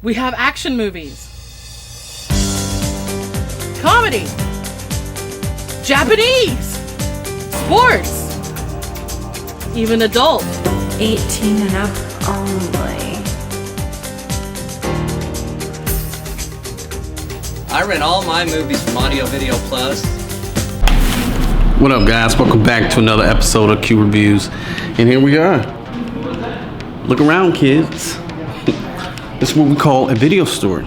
We have action movies, comedy, Japanese, sports, even adult. 18 and up only. I rent all my movies from Audio Video Plus. What up, guys? Welcome back to another episode of Q Reviews. And here we are. Look around, kids. This is what we call a video store.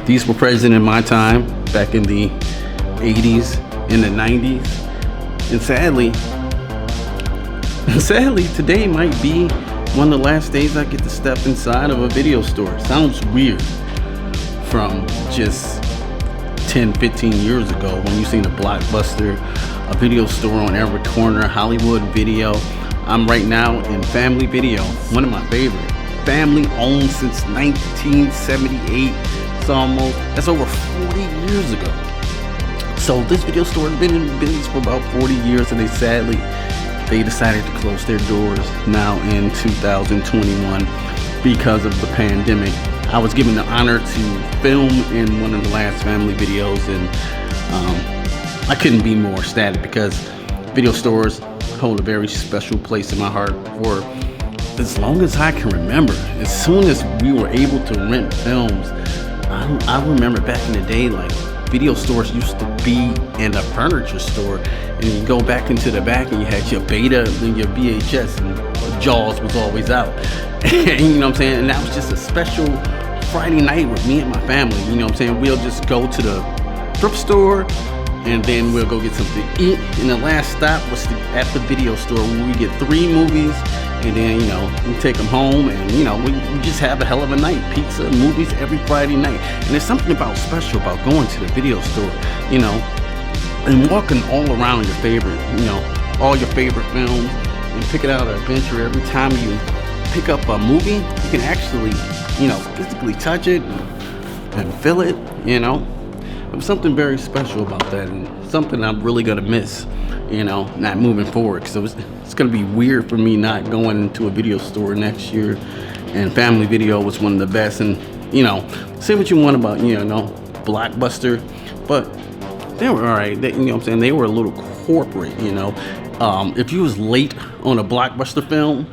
These were present in my time, back in the 80s, in the 90s. And sadly, today might be one of the last days I get to step inside of a video store. Sounds weird from just 10, 15 years ago when you seen a Blockbuster, a video store on every corner, Hollywood Video. I'm right now in Family Video, one of my favorite. Family owned since 1978. That's over 40 years ago. So this video store has been in business for about 40 years, and they decided to close their doors now in 2021 because of the pandemic. I was given the honor to film in one of the last Family Videos, and I couldn't be more ecstatic because video stores hold a very special place in my heart for as long as I can remember. As soon as we were able to rent films, I remember back in the day, like, video stores used to be in a furniture store, and you go back into the back and you had your Beta and your VHS, and Jaws was always out. And, you know what I'm saying? And that was just a special Friday night with me and my family. You know what I'm saying? We'll just go to the thrift store, and then we'll go get something to eat. And the last stop was at the video store, where we get 3 movies, and then, you know, we take them home, and, you know, we just have a hell of a night. Pizza, movies every Friday night. And there's something special about going to the video store, you know, and walking all around your favorite, you know, all your favorite films, and picking out an adventure. Every time you pick up a movie, you can actually, you know, physically touch it and feel it, you know. There's something very special about that, and something I'm really gonna miss, you know, not moving forward, because it's gonna be weird for me not going to a video store next year. And Family Video was one of the best. And, you know, say what you want about, you know, Blockbuster, but they were all right. You know what I'm saying? They were a little corporate, you know. If you was late on a Blockbuster film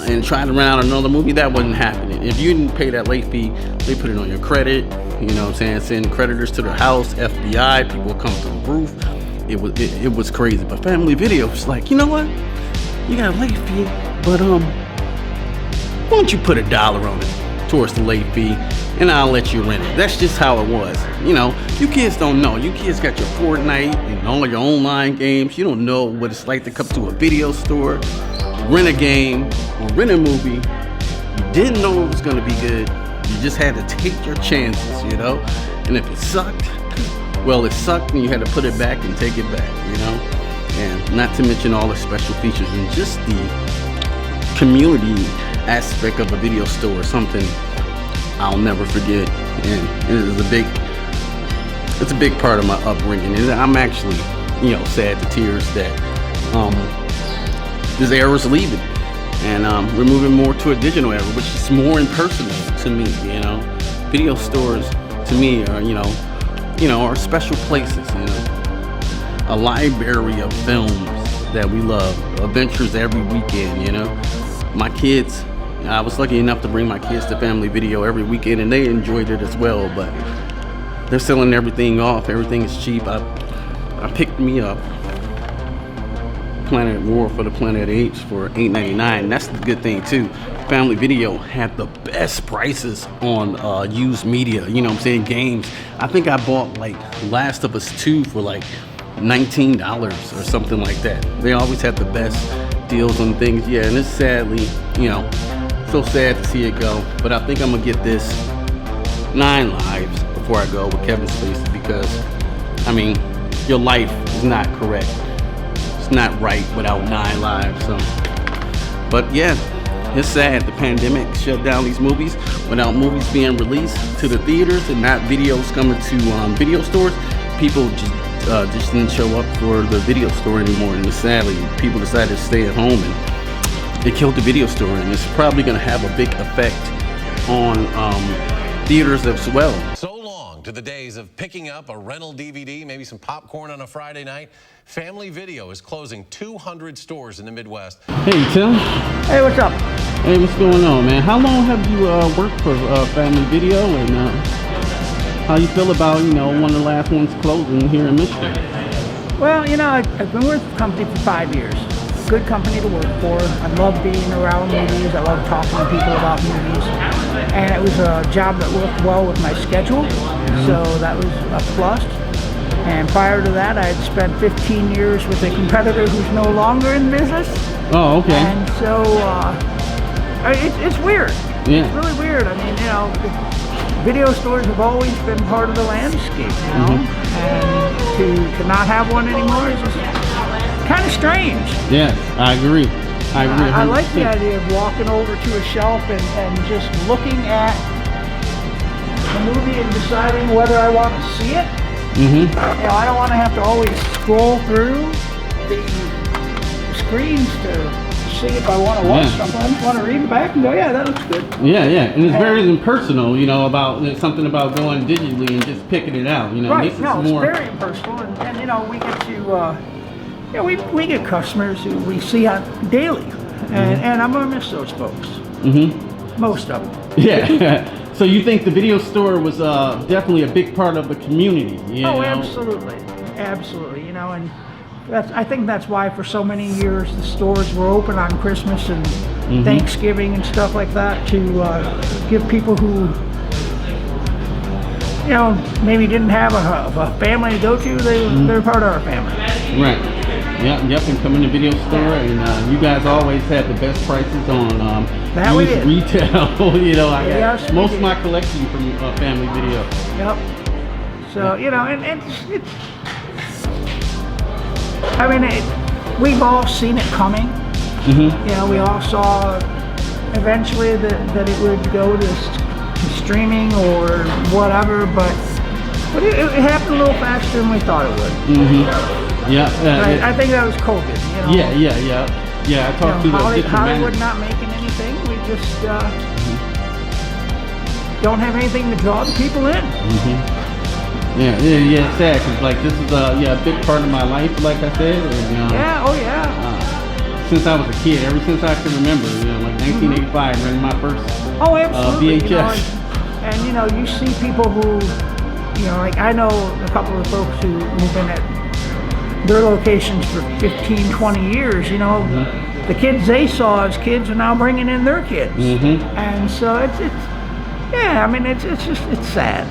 and trying to rent out another movie, that wasn't happening. If you didn't pay that late fee, they put it on your credit. You know what I'm saying? Send creditors to their house, FBI, people would come through the roof. It was crazy. But Family Video was like, you know what? You got a late fee, but why don't you put $1 on it towards the late fee, and I'll let you rent it. That's just how it was. You know, you kids don't know. You kids got your Fortnite and all your online games. You don't know what it's like to come to a video store, rent a game, or rent a movie. You didn't know it was going to be good. You just had to take your chances, you know. And if it sucked, well, it sucked, and you had to put it back and take it back, you know. And not to mention all the special features and just the community aspect of a video store, something I'll never forget. And it's a big part of my upbringing. And I'm actually, you know, sad to tears that this era is leaving, and we're moving more to a digital era, which is more impersonal to me. You know, video stores to me are, you know, are special places. You know, a library of films that we love, adventures every weekend. You know, my kids, I was lucky enough to bring my kids to Family Video every weekend, and they enjoyed it as well. But they're selling everything off. Everything is cheap. I picked me up Planet War for the Planet Apes for $8.99. That's the good thing too. Family Video had the best prices on used media. You know what I'm saying? Games. I think I bought like Last of Us 2 for like $19 or something like that. They always have the best deals on things. Yeah, and it's sadly, you know, so sad to see it go. But I think I'm gonna get this 9 Lives before I go with Kevin Spacey, because, I mean, your life is not correct. It's not right without 9 lives. So, but yeah, it's sad. The pandemic shut down these movies. Without movies being released to the theaters and not videos coming to video stores, people just didn't show up for the video store anymore. And sadly, people decided to stay at home, and it killed the video store. And it's probably going to have a big effect on theaters as well. So long to the days of picking up a rental DVD, maybe some popcorn on a Friday night. Family Video is closing 200 stores in the Midwest. Hey, Tim. Hey, what's up? Hey, what's going on, man? How long have you worked for Family Video, and how you feel about, one of the last ones closing here in Michigan? Well, I've been with the company for 5 years. Good company to work for. I love being around movies. I love talking to people about movies. And it was a job that worked well with my schedule, so that was a plus. And prior to that, I had spent 15 years with a competitor who's no longer in business. Oh, okay. And so it's weird. Yeah. It's really weird. I mean, video stores have always been part of the landscape, and to not have one anymore is just kind of strange. Yeah, I agree. I like the idea of walking over to a shelf and just looking at the movie and deciding whether I want to see it. I don't want to have to always scroll through the screens to see if I want to watch something. I just want to read the back and go, yeah, that looks good. Yeah, and it's very impersonal, about something about going digitally and just picking it out. Right, this no, is more... it's very impersonal, and we get to, we get customers who we see on daily, and I'm going to miss those folks. Most of them. Yeah. So you think the video store was definitely a big part of the community? Oh, absolutely. Absolutely, and I think that's why for so many years the stores were open on Christmas and Thanksgiving and stuff like that, to give people who maybe didn't have a family to go to, they're part of our family. Right. Yep, and come in the video store, and you guys always had the best prices on used retail. Most of my collection from Family Video. Yep. So, and it's I mean, we've all seen it coming. We all saw eventually that it would go to streaming or whatever, but it happened a little faster than we thought it would. Yeah. I think that was COVID. Yeah. I talked to Hollywood not making anything. We just don't have anything to draw the people in. Yeah, it's sad because this is a big part of my life, like I said. And, since I was a kid, ever since I can remember, 1985, ran my first VHS. And you see people who, I know a couple of folks who've been at their locations for 15, 20 years. The kids they saw as kids are now bringing in their kids, and so it's sad.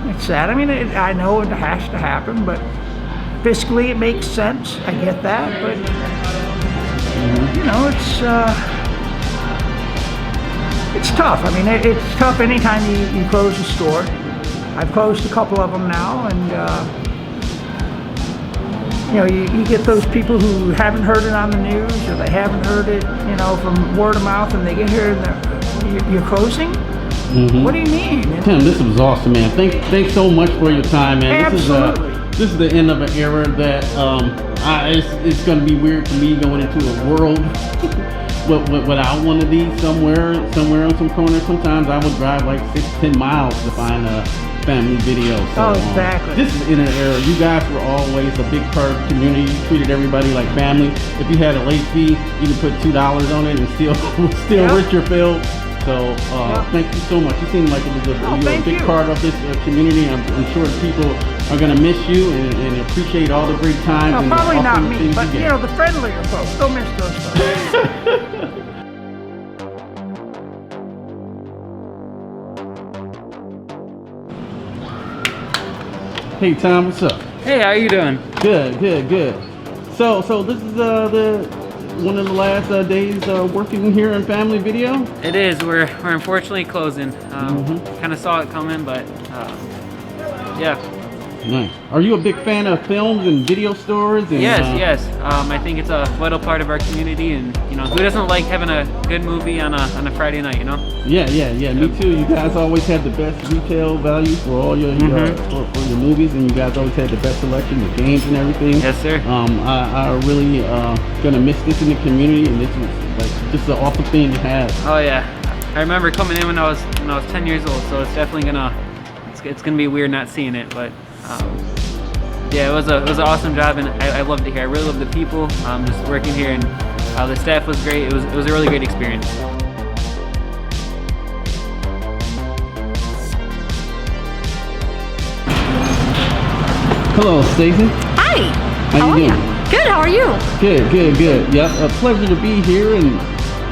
It's sad. I mean, I know it has to happen, but fiscally it makes sense. I get that, but it's tough. I mean, it's tough anytime you close a store. I've closed a couple of them now, and you get those people who haven't heard it on the news, or they haven't heard it, from word of mouth, and they get here and you're closing. What do you mean? Tim, this was awesome, man. Thanks so much for your time, man. Absolutely. This is the end of an era that it's going to be weird for me going into a world without one of these somewhere on some corner. Sometimes I would drive 6-10 miles to find a Family Video. So, exactly. This is in an era. You guys were always a big part of the community. You treated everybody like family. If you had a late fee, you could put $2 on it and still rich your bill. So thank you so much. You seem like you're a big part of this community. I'm sure people are going to miss you and appreciate all the great times. No, probably not me, but the friendlier folks. Don't miss those folks. Hey Tom, what's up? Hey, how you doing? Good. So this is one of the last days working here in Family Video. It is. We're unfortunately closing. Kind of saw it coming, but yeah. Nice. Are you a big fan of films and video stores? And, yes. I think it's a vital part of our community, and who doesn't like having a good movie on a Friday night? Yeah. Me too. You guys always had the best retail value for all your for your movies, and you guys always had the best selection, the games and everything. Yes, sir. I really gonna miss this in the community, and this was just an awesome thing to have. Oh yeah. I remember coming in when I was 10 years old, so it's definitely it's gonna be weird not seeing it. But yeah, it was an awesome job, and I loved it here. I really loved the people, just working here, and the staff was great. It was a really great experience. Hello, Stacey. Hi. How you doing? Good. How are you? Good. Yep, a pleasure to be here, and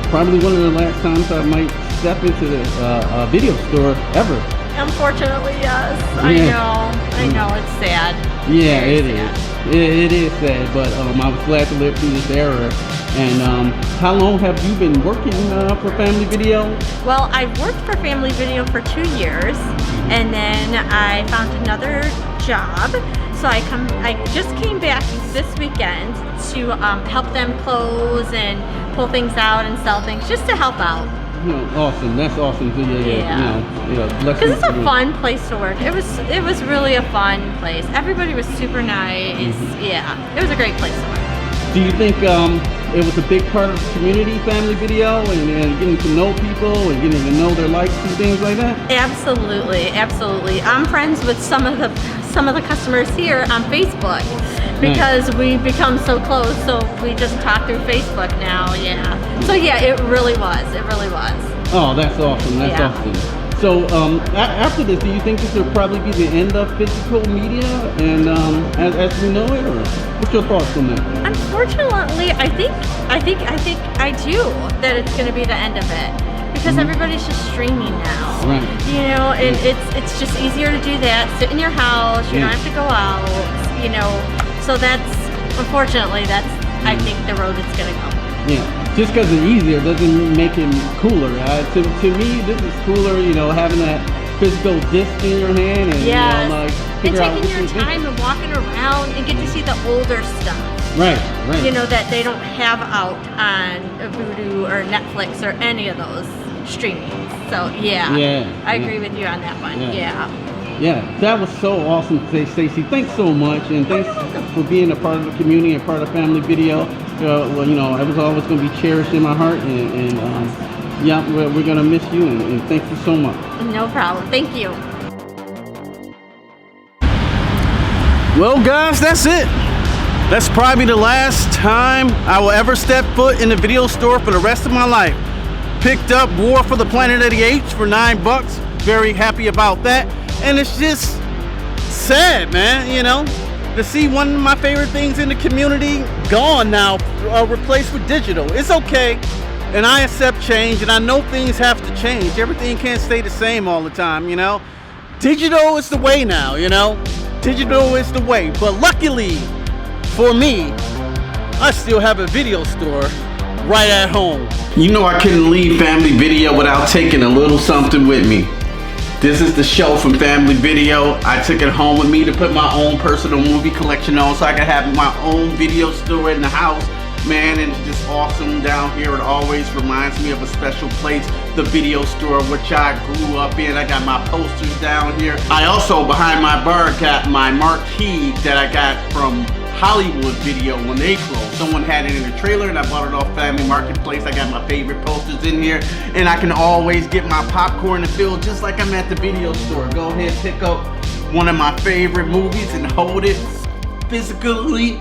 probably one of the last times I might step into the video store ever. Unfortunately, yes. Yeah. I know. It's sad. Yeah, Very it is. It is sad, but I was glad to live through this era. And how long have you been working for Family Video? Well, I've worked for Family Video for 2 years, and then I found another job. So I just came back this weekend to help them close and pull things out and sell things, just to help out. Awesome. That's awesome. Yeah. Because it's a fun place to work. It was really a fun place. Everybody was super nice. Mm-hmm. Yeah, it was a great place to work. Do you think it was a big part of the community, Family Video, and getting to know people and getting to know their likes and things like that? Absolutely. I'm friends with some of the customers here on Facebook because we've become so close. So we just talk through Facebook now. Yeah. So yeah, it really was. Oh, that's awesome. That's awesome. So after this, do you think this will probably be the end of physical media and as we know it, or what's your thoughts on that? Unfortunately, I think I do that it's going to be the end of it because everybody's just streaming now. Right. It's just easier to do that. Sit in your house. You don't have to go out. So unfortunately that's I think the road it's going to go. Yeah. Just because it's easier doesn't make it cooler. To me, this is cooler, having that physical disc in your hand and and taking your time and walking around and get to see the older stuff. Right. That they don't have out on Vudu or Netflix or any of those streaming. So I agree with you on that one. Yeah, that was so awesome today, Stacey. Thanks so much, and thanks for being a part of the community and part of Family Video. It was always going to be cherished in my heart, and we're going to miss you, and thank you so much. No problem. Thank you. Well, guys, that's it. That's probably the last time I will ever step foot in the video store for the rest of my life. Picked up War for the Planet of the Apes for $9. Very happy about that. And it's just sad, man, to see one of my favorite things in the community gone now, replaced with digital. It's okay, and I accept change, and I know things have to change. Everything can't stay the same all the time, Digital is the way now, Digital is the way. But luckily for me, I still have a video store right at home. I couldn't leave Family Video without taking a little something with me. This is the show from Family Video. I took it home with me to put my own personal movie collection on so I could have my own video store in the house. Man, and it's just awesome down here. It always reminds me of a special place, the video store, which I grew up in. I got my posters down here. I also, behind my bar, got my marquee that I got from Hollywood Video when they closed. Someone had it in a trailer and I bought it off Family Marketplace. I got my favorite posters in here, and I can always get my popcorn and feel just like I'm at the video store. Go ahead, pick up one of my favorite movies and hold it physically.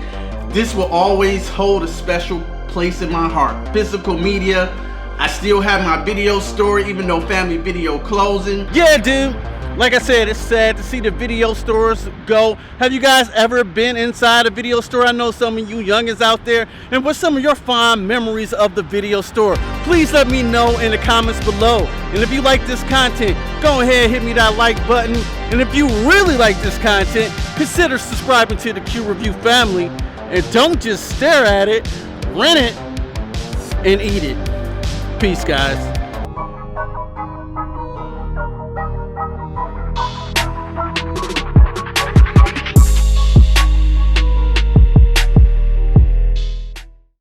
This will always hold a special place in my heart. Physical media. I still have my video store even though Family Video closing. Yeah, dude. Like I said, it's sad to see the video stores go. Have you guys ever been inside a video store? I know some of you youngins out there. And what's some of your fond memories of the video store? Please let me know in the comments below. And if you like this content, go ahead and hit me that like button. And if you really like this content, consider subscribing to the Q Review family. And don't just stare at it, rent it, and eat it. Peace, guys.